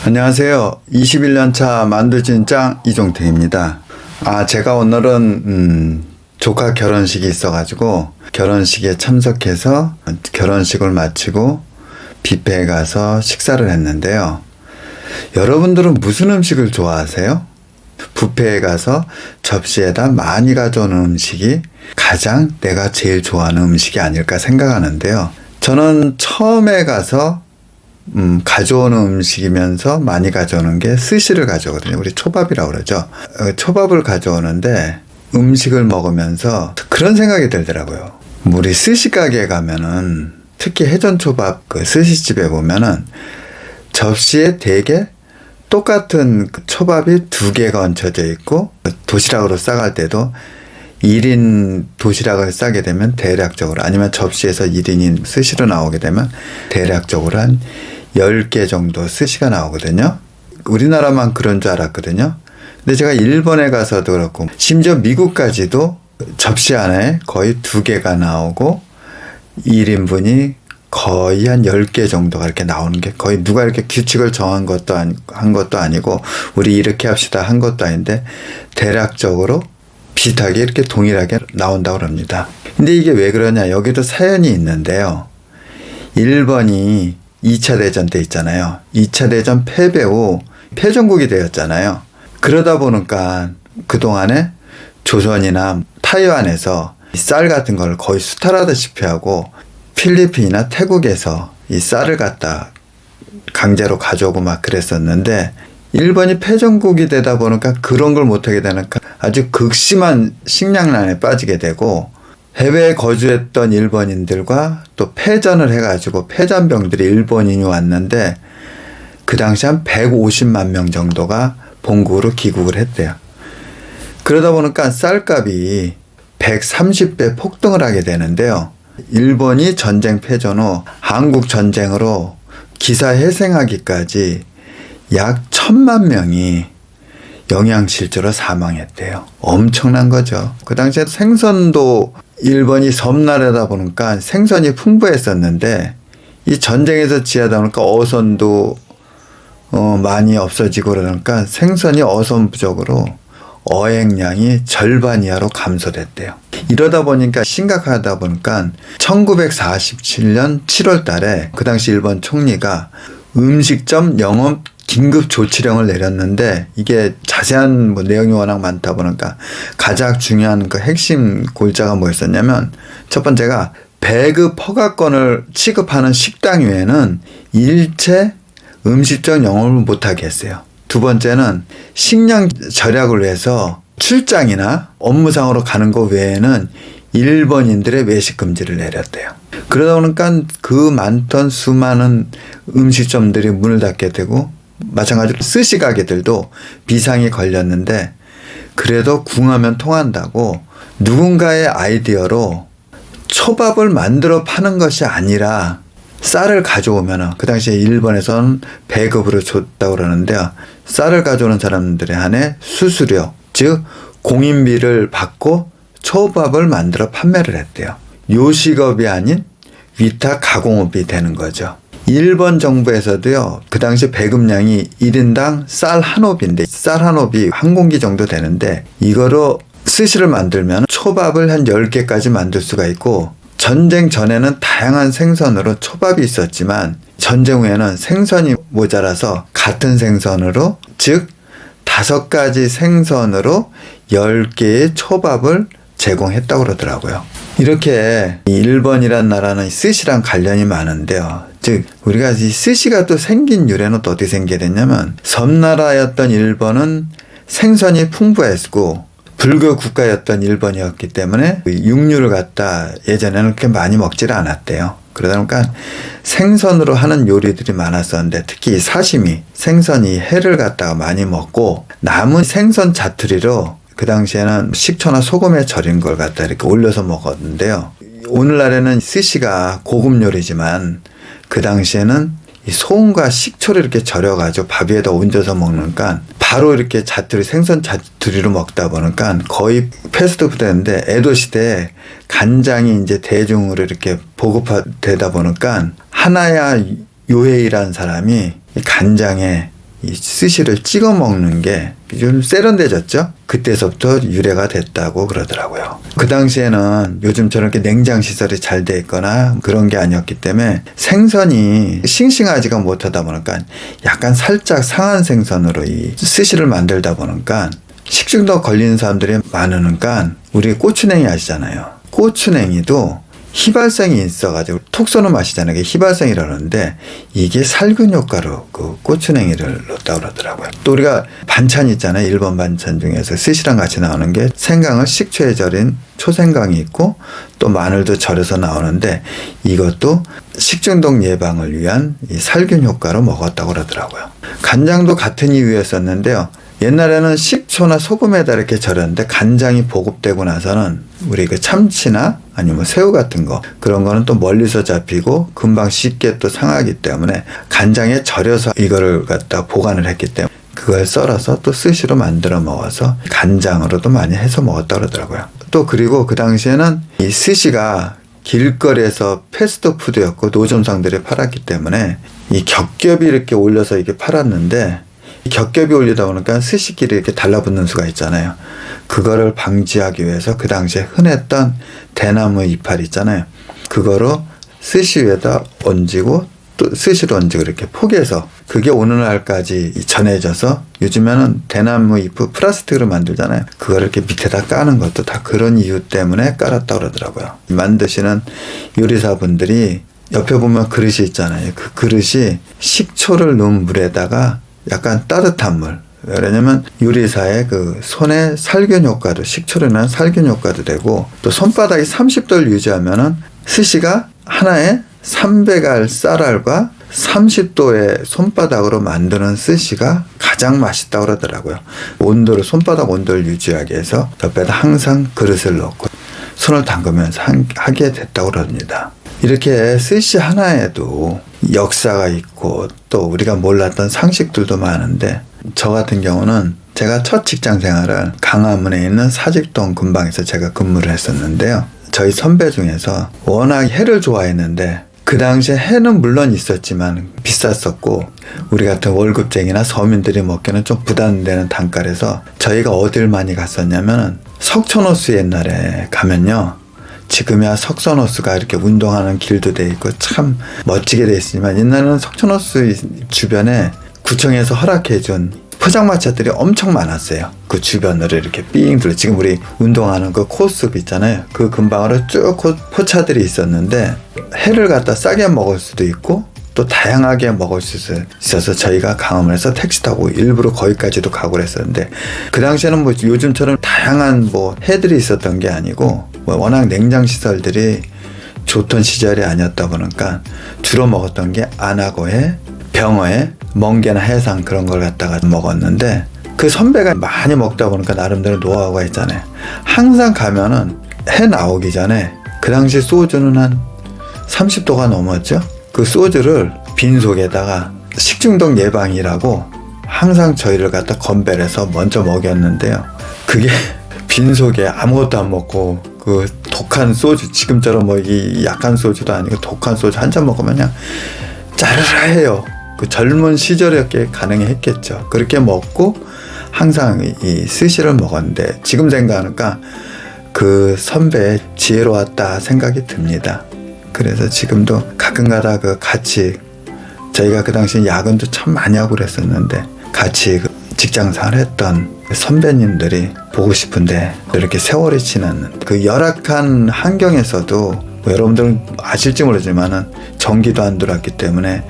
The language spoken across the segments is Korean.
안녕하세요. 21년차 만두진짱 이종택입니다. 제가 오늘은 조카 결혼식이 있어가지고 결혼식에 참석해서 결혼식을 마치고 뷔페에 가서 식사를 했는데요. 여러분들은 무슨 음식을 좋아하세요? 뷔페에 가서 접시에다 많이 가져오는 음식이 가장 내가 제일 좋아하는 음식이 아닐까 생각하는데요. 저는 처음에 가서 가져오는 음식이면서 많이 가져오는 게 스시를 가져오거든요. 우리 초밥이라고 그러죠. 초밥을 가져오는데 음식을 먹으면서 그런 생각이 들더라고요. 우리 스시 가게에 가면은 특히 해전초밥 그 스시집에 보면은 접시에 되게 똑같은 초밥이 두 개가 얹혀져 있고, 도시락으로 싸갈 때도 1인 도시락을 싸게 되면 대략적으로, 아니면 접시에서 1인인 스시로 나오게 되면 대략적으로 한 10개 정도 스시가 나오거든요. 우리나라만 그런 줄 알았거든요. 근데 제가 일본에 가서도 그렇고, 심지어 미국까지도 접시 안에 거의 2개가 나오고 1인분이 거의 한 10개 정도가 이렇게 나오는 게, 거의 누가 이렇게 규칙을 정한 것도 한 것도 아니고 우리 이렇게 합시다 한 것도 아닌데 대략적으로 비슷하게 이렇게 동일하게 나온다고 합니다. 근데 이게 왜 그러냐, 여기도 사연이 있는데요. 일본이 2차 대전 때 있잖아요. 2차 대전 패배 후 패전국이 되었잖아요. 그러다 보니까 그동안에 조선이나 타이완에서 쌀 같은 걸 거의 수탈하다시피 하고, 필리핀이나 태국에서 이 쌀을 갖다 강제로 가져오고 막 그랬었는데, 일본이 패전국이 되다 보니까 그런 걸 못하게 되니까 아주 극심한 식량난에 빠지게 되고, 해외에 거주했던 일본인들과 또 패전을 해가지고 패전병들이 일본인이 왔는데 그 당시 한 150만 명 정도가 본국으로 귀국을 했대요. 그러다 보니까 쌀값이 130배 폭등을 하게 되는데요. 일본이 전쟁 패전 후 한국 전쟁으로 기사회생하기까지 약 1,000만 명이 영양실조로 사망했대요. 엄청난 거죠. 그 당시에 생선도 일본이 섬나라다 보니까 생선이 풍부했었는데, 이 전쟁에서 지하다 보니까 어선도 많이 없어지고 그러니까 생선이 어선 부족으로 어획량이 절반 이하로 감소됐대요. 이러다 보니까 심각하다 보니까 1947년 7월 달에 그 당시 일본 총리가 음식점 영업 긴급 조치령을 내렸는데, 이게 자세한 내용이 워낙 많다 보니까 가장 중요한 그 핵심 골자가 뭐였었냐면, 첫 번째가 배급 허가권을 취급하는 식당 외에는 일체 음식점 영업을 못하게 했어요. 두 번째는 식량 절약을 위해서 출장이나 업무상으로 가는 것 외에는 일본인들의 외식 금지를 내렸대요. 그러다 보니까 그 많던 수많은 음식점들이 문을 닫게 되고, 마찬가지로 스시 가게들도 비상이 걸렸는데, 그래도 궁하면 통한다고 누군가의 아이디어로 초밥을 만들어 파는 것이 아니라 쌀을 가져오면, 그 당시에 일본에서는 배급으로 줬다고 그러는데요. 쌀을 가져오는 사람들에 한해 수수료, 즉 공인비를 받고 초밥을 만들어 판매를 했대요. 요식업이 아닌 위탁 가공업이 되는 거죠. 일본 정부에서도요, 그 당시 배급량이 1인당 쌀 한 옵인데, 쌀 한 옵이 한 공기 정도 되는데, 이거로 스시를 만들면 초밥을 한 10개까지 만들 수가 있고, 전쟁 전에는 다양한 생선으로 초밥이 있었지만 전쟁 후에는 생선이 모자라서 같은 생선으로, 즉 5가지 생선으로 10개의 초밥을 제공했다고 그러더라고요. 이렇게 일본이란 나라는 스시랑 관련이 많은데요. 즉 우리가 이 스시가 또 생긴 유래는 또 어떻게 생기게 됐냐면, 섬나라였던 일본은 생선이 풍부했고 불교 국가였던 일본이었기 때문에 육류를 갖다 예전에는 그렇게 많이 먹지를 않았대요. 그러다 보니까 생선으로 하는 요리들이 많았었는데, 특히 사시미, 생선이 회를 갖다가 많이 먹고 남은 생선 자투리로 그 당시에는 식초나 소금에 절인 걸 갖다 이렇게 올려서 먹었는데요. 오늘날에는 스시가 고급 요리지만 그 당시에는 이 소금과 식초를 이렇게 절여가지고 밥 위에다 얹어서 먹으니까 바로 이렇게 자투리, 생선 자투리로 먹다 보니까 거의 패스트푸드였는데, 에도 시대에 간장이 이제 대중으로 이렇게 보급되다 보니까 하나야 요해이라는 사람이 이 간장에 이 스시를 찍어 먹는 게 좀 세련돼졌죠. 그때서부터 유래가 됐다고 그러더라고요. 그 당시에는 요즘처럼 이렇게 냉장 시설이 잘 돼 있거나 그런 게 아니었기 때문에 생선이 싱싱하지가 못하다 보니까 약간 살짝 상한 생선으로 이 스시를 만들다 보니까 식중독 걸리는 사람들이 많으니까 우리 고추냉이 아시잖아요. 고추냉이도 희발성이 있어가지고 톡 쏘는 맛이잖아요. 그게 희발성이라는데 이게 살균 효과로 그 고추냉이를 넣었다고 그러더라고요. 또 우리가 반찬 있잖아요. 일본 반찬 중에서 스시랑 같이 나오는 게 생강을 식초에 절인 초생강이 있고 또 마늘도 절여서 나오는데 이것도 식중독 예방을 위한 이 살균 효과로 먹었다고 그러더라고요. 간장도 같은 이유였었는데요. 옛날에는 식초나 소금에다 이렇게 절였는데 간장이 보급되고 나서는 우리 그 참치나 아니면 새우 같은 거 그런 거는 또 멀리서 잡히고 금방 쉽게 또 상하기 때문에 간장에 절여서 이거를 갖다 보관을 했기 때문에 그걸 썰어서 또 스시로 만들어 먹어서 간장으로도 많이 해서 먹었다 그러더라고요. 또 그리고 그 당시에는 이 스시가 길거리에서 패스트푸드였고 노점상들이 팔았기 때문에 이 겹겹이 이렇게 올려서 이렇게 팔았는데 겹겹이 올리다 보니까 스시끼리 이렇게 달라붙는 수가 있잖아요. 그거를 방지하기 위해서 그 당시에 흔했던 대나무 이파리 있잖아요. 그거로 스시 위에다 얹고 또 스시로 얹고 이렇게 포개서 그게 오늘날까지 전해져서 요즘에는 대나무 잎을 플라스틱으로 만들잖아요. 그걸 이렇게 밑에다 까는 것도 다 그런 이유 때문에 깔았다고 그러더라고요. 만드시는 요리사분들이 옆에 보면 그릇이 있잖아요. 그 그릇이 식초를 넣은 물에다가 약간 따뜻한 물. 왜냐면 요리사의 그 손의 살균 효과도 식초로 인한 살균 효과도 되고 또 손바닥이 30도를 유지하면은 스시가 하나에 300알 쌀알과 30도의 손바닥으로 만드는 스시가 가장 맛있다고 그러더라고요. 온도를 손바닥 온도를 유지하기 위해서 옆에다 항상 그릇을 넣고 손을 담그면서 하게 됐다고 그럽니다. 이렇게 스시 하나에도 역사가 있고 또 우리가 몰랐던 상식들도 많은데 저 같은 경우는 제가 첫 직장 생활을 강화문에 있는 사직동 근방에서 제가 근무를 했었는데요. 저희 선배 중에서 워낙 회를 좋아했는데 그 당시에 회는 물론 있었지만 비쌌었고 우리 같은 월급쟁이나 서민들이 먹기는 좀 부담되는 단가라서 저희가 어딜 많이 갔었냐면 석촌호수 옛날에 가면요. 지금이야 석촌호수가 이렇게 운동하는 길도 돼 있고 참 멋지게 돼 있지만 옛날에는 석촌호수 주변에 구청에서 허락해준 포장마차들이 엄청 많았어요. 그 주변으로 이렇게 삥 둘러 지금 우리 운동하는 그 코스프 있잖아요. 그 근방으로 쭉 포차들이 있었는데 회를 갖다 싸게 먹을 수도 있고 또 다양하게 먹을 수 있어서 저희가 강화문에서 택시 타고 일부러 거기까지도 가고 그랬었는데 그 당시에는 뭐 요즘처럼 다양한 뭐 회들이 있었던 게 아니고 뭐 워낙 냉장 시설들이 좋던 시절이 아니었다 보니까 주로 먹었던 게 안하고회, 병어회, 멍게나 해상 그런 걸 갖다가 먹었는데 그 선배가 많이 먹다 보니까 나름대로 노하우가 있잖아요. 항상 가면은 해 나오기 전에 그 당시 소주는 한 30도가 넘었죠. 그 소주를 빈속에다가 식중독 예방이라고 항상 저희를 갖다 건배를 해서 먼저 먹였는데요. 그게 빈속에 아무것도 안 먹고 그 독한 소주 지금처럼 뭐 이 약한 소주도 아니고 독한 소주 한 잔 먹으면 그냥 짜르르해요. 그 젊은 시절이었기에 가능했겠죠. 그렇게 먹고 항상 이 스시를 먹었는데 지금 생각하니까 그 선배의 지혜로웠다 생각이 듭니다. 그래서 지금도 가끔가다 그 같이 저희가 그 당시 야근도 참 많이 하고 그랬었는데 같이 그 직장생활 했던 선배님들이 보고 싶은데 이렇게 세월이 지났는 그 열악한 환경에서도 뭐 여러분들은 아실지 모르지만은 전기도 안 들어왔기 때문에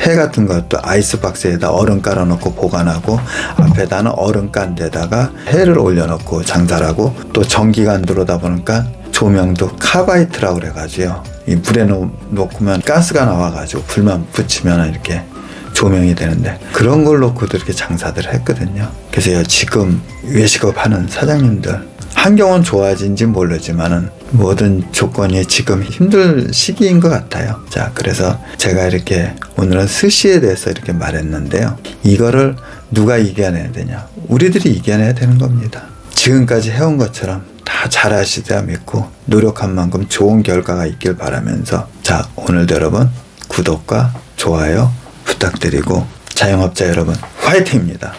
해 같은 것도 아이스박스에다 얼음 깔아놓고 보관하고 앞에다는 얼음 깐 데다가 해를 올려놓고 장사를 하고 또 전기가 안 들어오다 보니까 조명도 카바이트라고 그래가지고요. 이 물에 놓으면 가스가 나와가지고 불만 붙이면 이렇게 조명이 되는데 그런 걸 놓고도 이렇게 장사들을 했거든요. 그래서 지금 외식업 하는 사장님들 환경은 좋아진지 모르지만은 모든 조건이 지금 힘들 시기인 것 같아요. 자, 그래서 제가 이렇게 오늘은 스시에 대해서 이렇게 말했는데요. 이거를 누가 이겨내야 되냐? 우리들이 이겨내야 되는 겁니다. 지금까지 해온 것처럼 다 잘하시리라 믿고 노력한 만큼 좋은 결과가 있길 바라면서 오늘도 여러분 구독과 좋아요 부탁드리고 자영업자 여러분 화이팅입니다.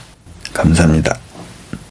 감사합니다.